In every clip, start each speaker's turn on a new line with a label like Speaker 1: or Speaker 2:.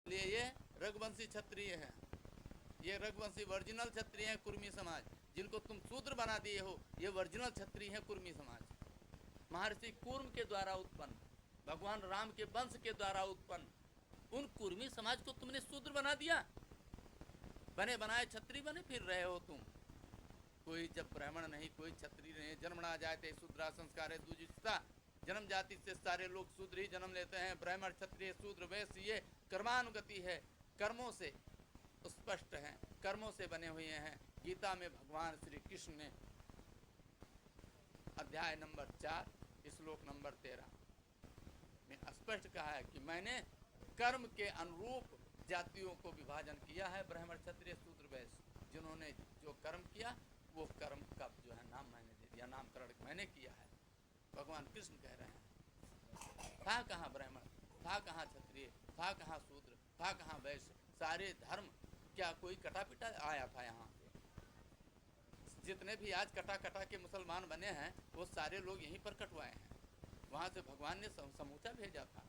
Speaker 1: लिए ये रघुवंशी क्षत्रिय हैं, ये रघुवंशी ओरिजिनल क्षत्रिय हैं कुर्मी समाज। जिनको तुम शूद्र बना दिए हो ये ओरिजिनल क्षत्रिय हैं कुर्मी समाज। महर्षि कूर्म के द्वारा उत्पन्न, भगवान राम के वंश के द्वारा उत्पन्न उन कुर्मी समाज को तुमने शूद्र बना दिया। बने बनाए क्षत्रिय बने फिर रहे हो तुम। कोई जब ब्राह्मण नहीं, कोई क्षत्रिय नहीं, जन्मना जाते शूद्रा संस्कार है दुजिता। जन्म जाति से सारे लोग शूद्र ही जन्म लेते हैं। ब्राह्मण क्षत्रिय शूद्र वैश्य ये कर्मानुगति है, कर्मों से स्पष्ट हैं, कर्मों से बने हुए हैं। गीता में भगवान श्री कृष्ण ने अध्याय नंबर 4 श्लोक नंबर 13 में स्पष्ट कहा है कि मैंने कर्म के अनुरूप जातियों को विभाजन किया है, ब्राह्मण क्षत्रिय शूद्र वैश्य। जिन्होंने जो कर्म किया वो कर्म का जो है नाम मैंने दे दिया, नामकरण मैंने किया है। भगवान कृष्ण कह रहे हैं था कहाँ ब्राह्मण, था कहाँ क्षत्रिय, था कहाँ शूद्र, था कहाँ वैश्य। सारे धर्म क्या कोई कटा पिटा आया था यहाँ? जितने भी आज कटा कटा के मुसलमान बने हैं वो सारे लोग यहीं पर कटवाए हैं। वहाँ से भगवान ने समूचा भेजा था,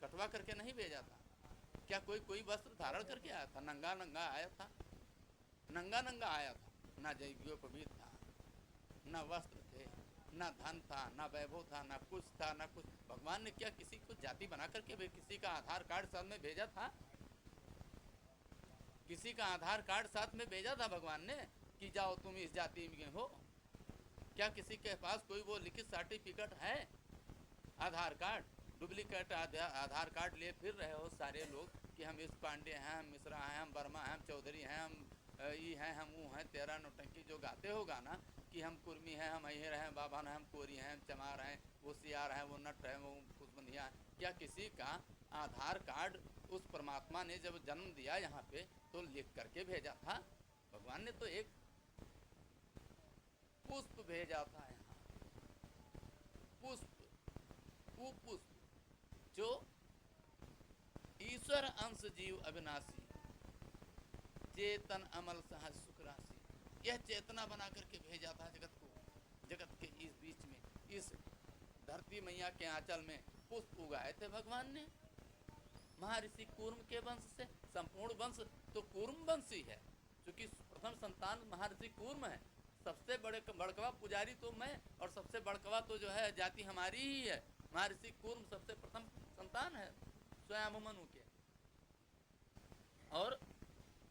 Speaker 1: कटवा करके नहीं भेजा था। क्या कोई वस्त्र धारण करके आया था? नंगा नंगा आया था, नंगा नंगा आया था। ना यज्ञोपवीत था, ना वस्त्र थे, ना धन था, ना वैभव था, ना कुछ था, ना कुछ। भगवान ने क्या किसी को जाति बना करके किसी का आधार कार्ड साथ में भेजा था? किसी का आधार कार्ड साथ में भेजा था भगवान ने कि जाओ तुम इस जाति में हो? क्या किसी के पास कोई वो लिखित सर्टिफिकेट है? आधार कार्ड डुप्लीकेट आधार कार्ड ले फिर रहे हो सारे लोग कि हम इस पांडे हैं, हम मिश्रा हैं, हम वर्मा हैं, हम चौधरी हैं, हम ये हैं, हम वो हैं। तेरा नौटंकी जो गाते हो गाना कि हम कुर्मी हैं, हम अहिर हैं, बाबा हैं, हम कोरी हैं, हम चमार हैं, वो सियार हैं, वो नट हैं, वो कुसबंधिया हैं। क्या किसी का आधार कार्ड उस परमात्मा ने जब जन्म दिया यहाँ पे तो लिख करके भेजा था? भगवान ने तो एक पुष्प भेजा था यहाँ, पुष्प, पुष्प जो ईश्वर अंश जीव अविनाशी, चेतन अमल सहज सुख राशि। यह चेतना बना करके भेजा था जगत को। जगत के इस बीच में, इस धरती मैया के आंचल में पुष्प उगाए थे भगवान ने महर्षि कूर्म के वंश से। संपूर्ण वंश तो कूर्म वंश ही है, क्योंकि प्रथम संतान महर्षि कूर्म है। सबसे बड़कवा पुजारी तो मैं, और सबसे बड़कवा तो जो है जाति हमारी ही है। महर्षि कूर्म सबसे प्रथम संतान है स्वयं मनु के, और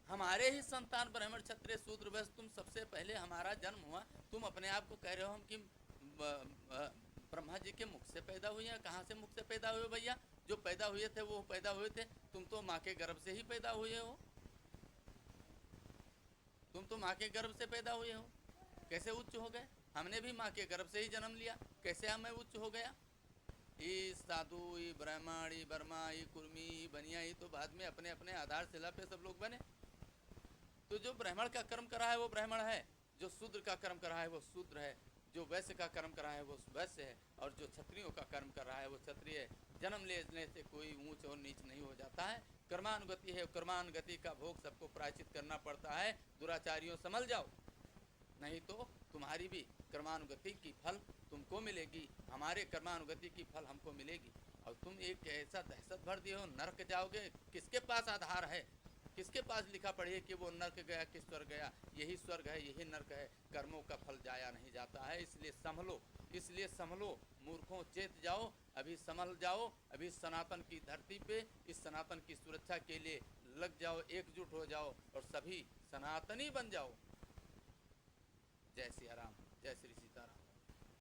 Speaker 1: हमारे ही संतान ब्राह्मण क्षत्रिय शूद्र वैश्य तुम सबसे पहले हमारा जन्म हुआ। तुम अपने आप को कह रहे हो हम कि ब्रह्मा जी के मुख से पैदा हुए हैं। कहाँ से मुख से पैदा हुए भैया? जो पैदा हुए थे वो पैदा हुए थे, तुम तो माँ के गर्भ से ही पैदा हुए हो। तुम तो माँ के गर्भ से पैदा हुए हो। कैसे उच्च हो गए? हमने भी माँ के गर्भ से ही जन्म लिया, कैसे हमें उच्च हो गया? ये साधु, ये ब्राह्मण, ये वर्मा, ये कुर्मी, ये बनिया, ये तो बाद में अपने अपने आधार शिला पे सब लोग बने। तो जो ब्राह्मण का कर्म करा है वो ब्राह्मण है, जो शूद्र का कर्म करा है वो शूद्र है, जो वैश्य का कर्म कर रहा है वो वैश्य है, और जो क्षत्रियों का कर्म कर रहा है वो क्षत्रिय है। जन्म लेने से कोई ऊंच और नीच नहीं हो जाता है। कर्मानुगति है, कर्मानुगति का भोग सबको प्रायश्चित करना पड़ता है। दुराचारियों संभल जाओ, नहीं तो तुम्हारी भी कर्मानुगति की फल तुमको मिलेगी, हमारे कर्मानुगति की फल हमको मिलेगी। और तुम एक ऐसा दहशत भर दिए हो, नरक जाओगे। किसके पास आधार है? किसके पास लिखा पढ़िए कि वो नर्क गया कि स्वर्ग गया? यही स्वर्ग है, यही नर्क है। कर्मों का फल जाया नहीं जाता है, इसलिए संभलो, इसलिए संभलो मूर्खों, चेत जाओ, अभी संभल जाओ। अभी सनातन की धरती पे इस सनातन की सुरक्षा के लिए लग जाओ, एकजुट हो जाओ और सभी सनातनी बन जाओ। जय सिया राम, जय श्री सीताराम।